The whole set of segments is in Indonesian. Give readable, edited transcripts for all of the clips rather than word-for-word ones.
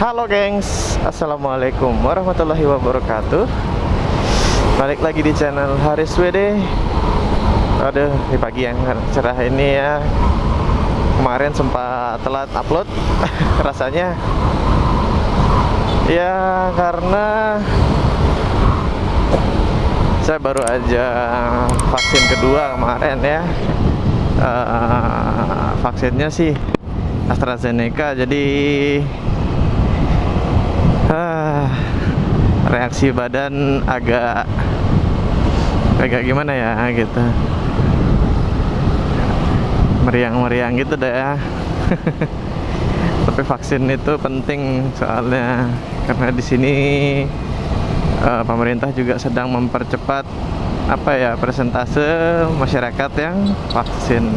Halo gengs, Assalamualaikum warahmatullahi wabarakatuh. Balik lagi di channel Haris WD. Aduh, di pagi yang cerah ini ya. Kemarin sempat telat upload rasanya. Ya karena saya baru aja vaksin kedua kemarin ya. Vaksinnya sih AstraZeneca, jadi reaksi badan agak gimana ya gitu, meriang-meriang gitu deh ya. Tapi vaksin itu penting soalnya karena di sini pemerintah juga sedang mempercepat persentase masyarakat yang vaksin.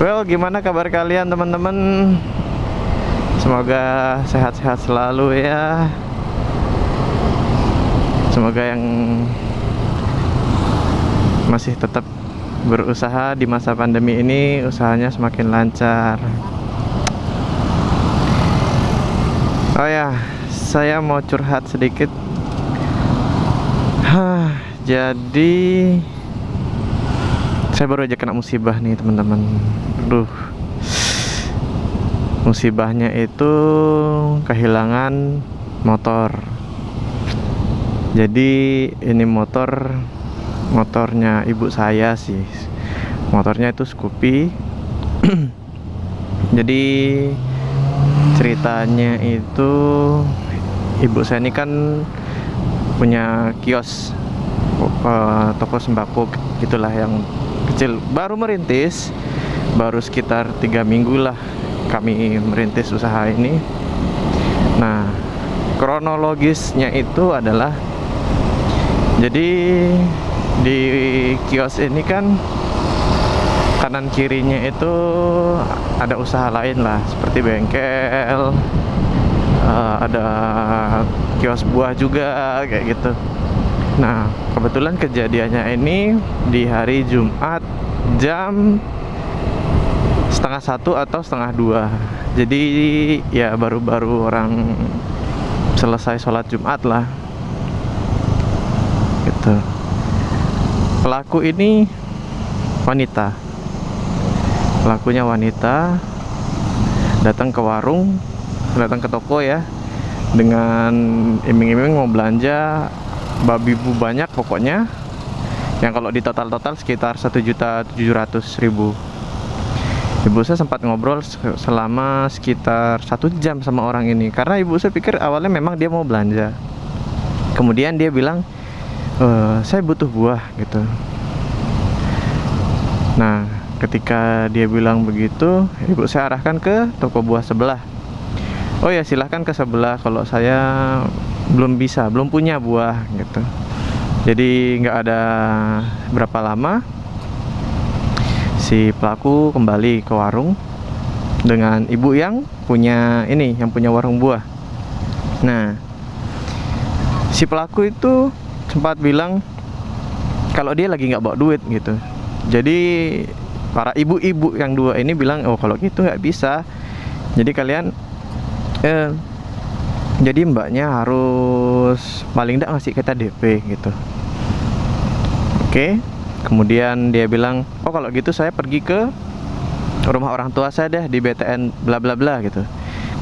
Well, gimana kabar kalian teman-teman? Semoga sehat-sehat selalu ya. Semoga yang masih tetap berusaha di masa pandemi ini usahanya semakin lancar. Oh ya, saya mau curhat sedikit. Jadi saya baru aja kena musibah nih teman-teman. Aduh, musibahnya itu kehilangan motor. Jadi ini motornya ibu saya sih. Motornya itu Scoopy. Jadi ceritanya itu ibu saya ini kan punya kios, toko sembako gitulah yang kecil. Baru merintis, baru sekitar 3 minggu lah kami merintis usaha ini. Nah, kronologisnya itu adalah, jadi di kios ini kan kanan kirinya itu ada usaha lain lah, seperti bengkel, ada kios buah juga kayak gitu. Nah, kebetulan kejadiannya ini di hari Jumat jam 1:30 atau 1:30. Jadi ya baru-baru orang selesai sholat Jumat lah gitu. Pelaku ini wanita. Pelakunya wanita, datang ke warung, datang ke toko ya, dengan iming-iming mau belanja babi bu banyak pokoknya, yang kalau di total sekitar 1.700.000. Ibu saya sempat ngobrol selama sekitar 1 jam sama orang ini, karena ibu saya pikir awalnya memang dia mau belanja. Kemudian dia bilang, saya butuh buah gitu. Nah, ketika dia bilang begitu, ibu saya arahkan ke toko buah sebelah. Oh ya, silahkan ke sebelah, kalau saya belum punya buah gitu. Jadi nggak ada berapa lama si pelaku kembali ke warung dengan ibu yang punya warung buah. Nah, si pelaku itu sempat bilang kalau dia lagi nggak bawa duit gitu. Jadi para ibu-ibu yang dua ini bilang, oh kalau gitu nggak bisa. Jadi kalian jadi mbaknya harus paling nggak ngasih kita DP gitu. Oke. Kemudian dia bilang, oh kalau gitu saya pergi ke rumah orang tua saya deh di BTN bla bla bla gitu.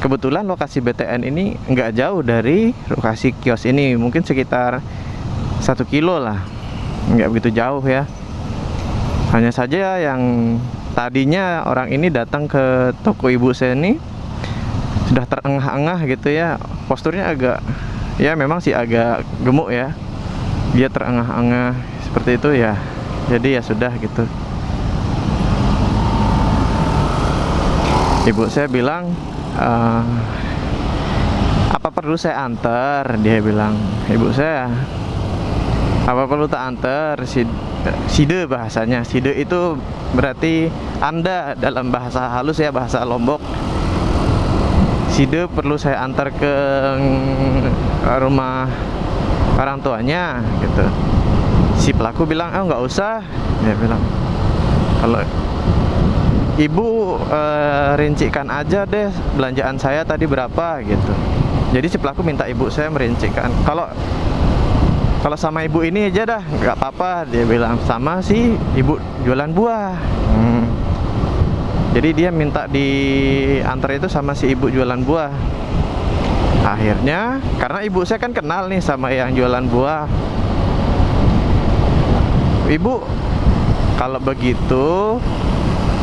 Kebetulan lokasi BTN ini nggak jauh dari lokasi kios ini, mungkin sekitar 1 kilo lah, nggak begitu jauh ya. Hanya saja yang tadinya orang ini datang ke toko ibu saya ini sudah terengah-engah gitu ya, posturnya agak, ya memang sih agak gemuk ya, dia terengah-engah seperti itu ya. Jadi ya sudah gitu. Ibu saya bilang, apa perlu saya antar? Dia bilang, ibu saya, apa perlu tak antar? Side bahasanya. Side itu berarti Anda dalam bahasa halus ya, bahasa Lombok. Side perlu saya antar ke rumah orang tuanya gitu. Si pelaku bilang, nggak usah. Dia bilang, kalau ibu rincikan aja deh belanjaan saya tadi berapa gitu. Jadi si pelaku minta ibu saya merincikan. Kalau sama ibu ini aja dah, nggak apa-apa, dia bilang, sama si ibu jualan buah. Jadi dia minta diantar itu sama si ibu jualan buah. Akhirnya karena ibu saya kan kenal nih sama yang jualan buah. Ibu, kalau begitu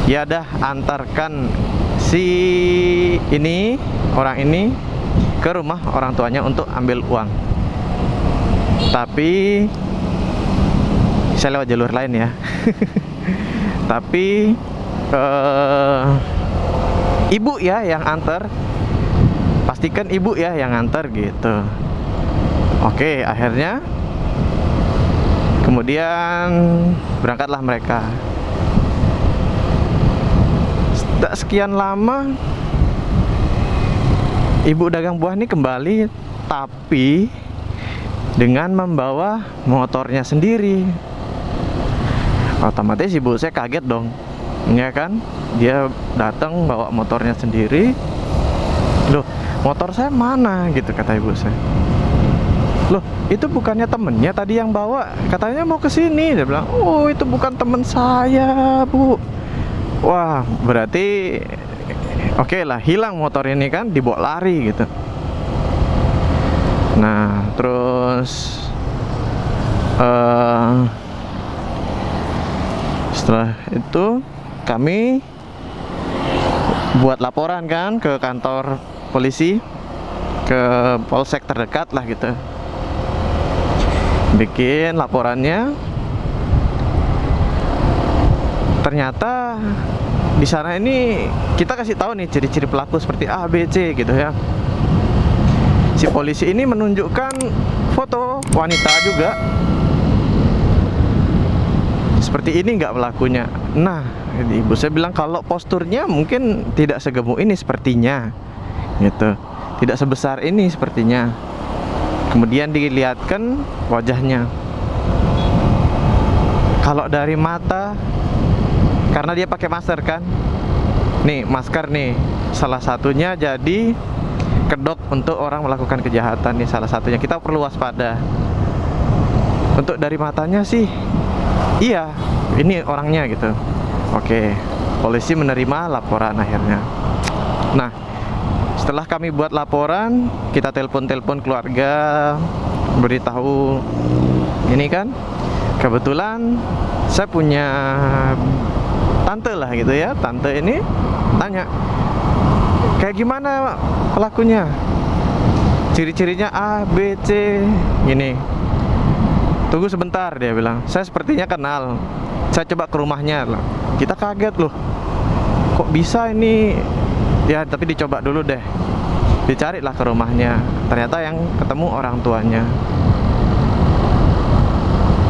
ya dah, antarkan si orang ini ke rumah orang tuanya untuk ambil uang. Tapi saya lewat jalur lain ya. Tapi ibu ya yang antar, pastikan ibu ya yang antar gitu. Oke, akhirnya kemudian berangkatlah mereka. Tak sekian lama ibu dagang buah ini kembali, tapi dengan membawa motornya sendiri. Otomatis ibu saya kaget dong, ya kan? Dia datang bawa motornya sendiri. Loh, motor saya mana gitu, kata ibu saya. Loh, itu bukannya temennya tadi yang bawa, katanya mau ke sini. Dia bilang, oh itu bukan temen saya, Bu. Wah, berarti oke lah, hilang motor ini kan, dibawa lari gitu. Nah, terus setelah itu kami buat laporan kan ke kantor polisi, ke polsek terdekat lah gitu. Bikin laporannya. Ternyata di sana ini kita kasih tahu nih ciri-ciri pelaku seperti A, B, C gitu ya. Si polisi ini menunjukkan foto wanita juga. Seperti ini nggak pelakunya. Nah, ibu saya bilang kalau posturnya mungkin tidak segemuk ini sepertinya, gitu. Tidak sebesar ini sepertinya. Kemudian dilihatkan wajahnya. Kalau dari mata, karena dia pakai masker kan. Nih, masker nih. Salah satunya jadi kedok untuk orang melakukan kejahatan nih, salah satunya. Kita perlu waspada. Untuk dari matanya sih, iya, ini orangnya gitu. Oke, polisi menerima laporan akhirnya. Nah, setelah kami buat laporan, kita telepon keluarga, beritahu ini kan. Kebetulan saya punya tante lah gitu ya. Tante ini tanya, kayak gimana pelakunya? Ciri-cirinya A, B, C gini. Tunggu sebentar, dia bilang. Saya sepertinya kenal. Saya coba ke rumahnya loh. Kita kaget loh. Kok bisa ini? Ya, tapi dicoba dulu deh. Dicarilah ke rumahnya. Ternyata yang ketemu orang tuanya.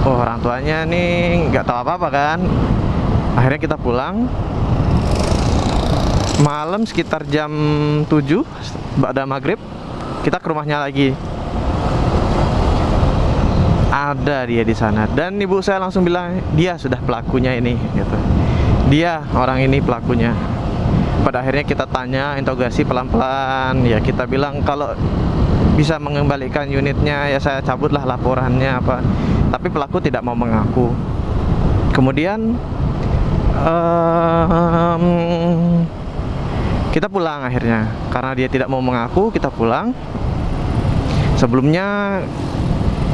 Oh, orang tuanya nih nggak tahu apa-apa kan. Akhirnya kita pulang. Malam sekitar jam 7 ba'da maghrib, kita ke rumahnya lagi. Ada dia di sana, dan ibu saya langsung bilang, dia sudah pelakunya ini gitu. Dia orang ini pelakunya. Pada akhirnya kita tanya, interogasi pelan-pelan. Ya kita bilang kalau bisa mengembalikan unitnya ya saya cabutlah laporannya apa. Tapi pelaku tidak mau mengaku. Kemudian kita pulang akhirnya. Karena dia tidak mau mengaku, kita pulang. Sebelumnya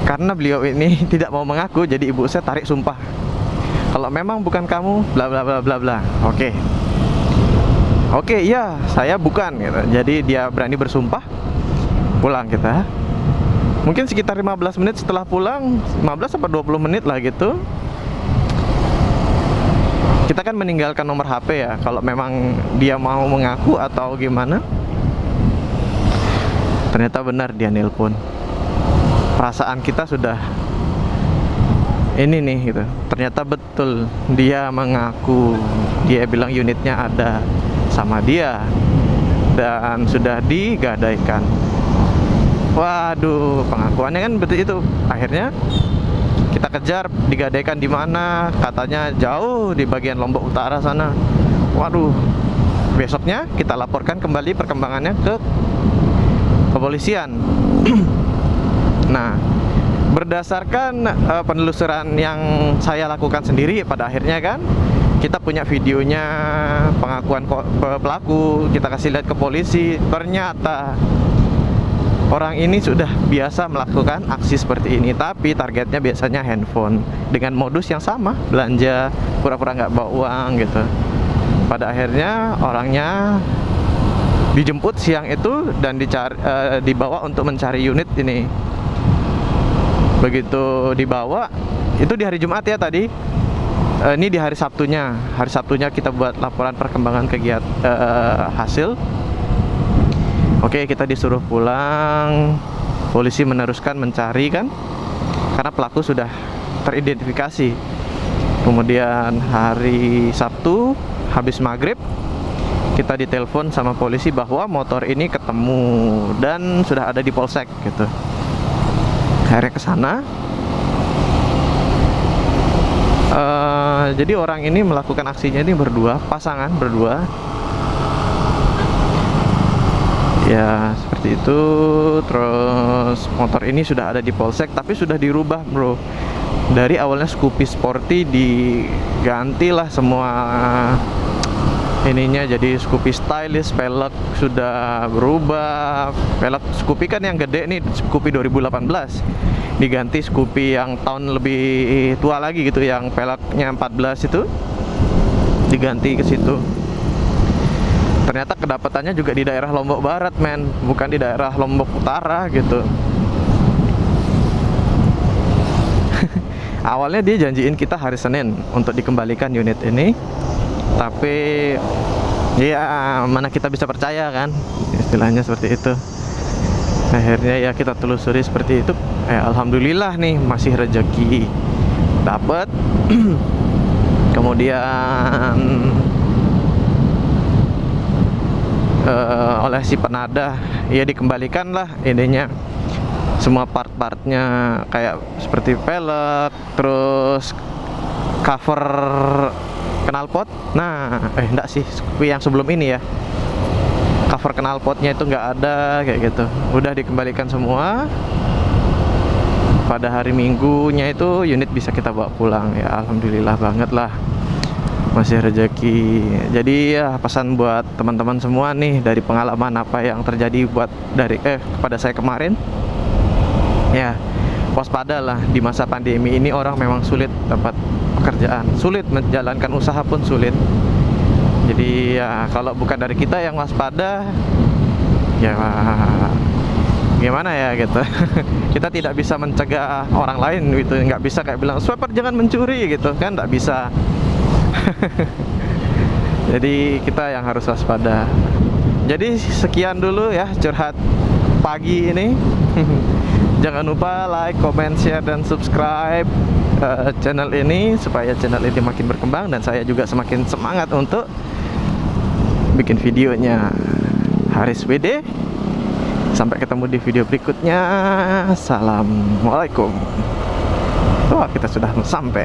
karena beliau ini tidak mau mengaku, jadi ibu saya tarik sumpah. Kalau memang bukan kamu, bla bla bla bla bla. Oke, iya, saya bukan gitu. Jadi dia berani bersumpah. Pulang kita. Mungkin sekitar 15 menit setelah pulang, 15 sampai 20 menit lah gitu. Kita kan meninggalkan nomor HP ya, kalau memang dia mau mengaku atau gimana. Ternyata benar dia nelpon. Perasaan kita sudah ini nih gitu. Ternyata betul dia mengaku. Dia bilang unitnya ada sama dia dan sudah digadaikan. Waduh, pengakuannya kan betul itu. Akhirnya kita kejar, digadaikan di mana? Katanya jauh di bagian Lombok Utara sana. waduh, besoknya kita laporkan kembali perkembangannya ke kepolisian. Nah, berdasarkan penelusuran yang saya lakukan sendiri, pada akhirnya kan kita punya videonya, pengakuan pelaku, kita kasih lihat ke polisi. Ternyata orang ini sudah biasa melakukan aksi seperti ini, tapi targetnya biasanya handphone dengan modus yang sama, belanja, pura-pura nggak bawa uang gitu. Pada akhirnya orangnya dijemput siang itu dan dibawa untuk mencari unit ini. Begitu dibawa, itu di hari Jumat ya tadi. Ini di hari Sabtunya. Hari Sabtunya kita buat laporan perkembangan kegiatan hasil. Oke, kita disuruh pulang. Polisi meneruskan mencari kan, karena pelaku sudah teridentifikasi. Kemudian hari Sabtu habis maghrib kita ditelepon sama polisi bahwa motor ini ketemu dan sudah ada di polsek gitu. Akhirnya ke sana. Jadi orang ini melakukan aksinya ini berdua, pasangan berdua. Ya seperti itu. Terus motor ini sudah ada di polsek, tapi sudah dirubah bro. Dari awalnya Scoopy Sporty digantilah semua ininya jadi Scoopy Stylish. Pelek sudah berubah. Pelek Scoopy kan yang gede nih, Scoopy 2018, diganti Scoopy yang tahun lebih tua lagi gitu, yang peleknya 14 itu diganti ke situ. Ternyata kedapatannya juga di daerah Lombok Barat men, bukan di daerah Lombok Utara gitu. Awalnya dia janjiin kita hari Senin untuk dikembalikan unit ini, tapi ya mana kita bisa percaya kan, istilahnya seperti itu. Akhirnya ya kita telusuri seperti itu. Alhamdulillah nih masih rezeki dapat. Kemudian oleh si penadah ya dikembalikan lah ininya, semua part-partnya kayak seperti pelek, terus cover knalpot. Nah, enggak sih, yang sebelum ini ya, cover knalpotnya itu nggak ada kayak gitu, udah dikembalikan semua. Pada hari Minggunya itu unit bisa kita bawa pulang ya, alhamdulillah banget lah, masih rezeki. Jadi ya pesan buat teman-teman semua nih, dari pengalaman apa yang terjadi kepada saya kemarin, ya waspada lah. Di masa pandemi ini orang memang sulit dapat pekerjaan, sulit menjalankan usaha pun sulit. Jadi ya kalau bukan dari kita yang waspada, ya gimana ya gitu. Kita tidak bisa mencegah orang lain gitu, nggak bisa kayak bilang swiper jangan mencuri gitu kan, nggak bisa. Jadi kita yang harus waspada. Jadi sekian dulu ya curhat pagi ini. Jangan lupa like, comment, share, dan subscribe channel ini supaya channel ini makin berkembang dan saya juga semakin semangat untuk bikin videonya. Haris WD, sampai ketemu di video berikutnya. Assalamualaikum. Wah, kita sudah sampai.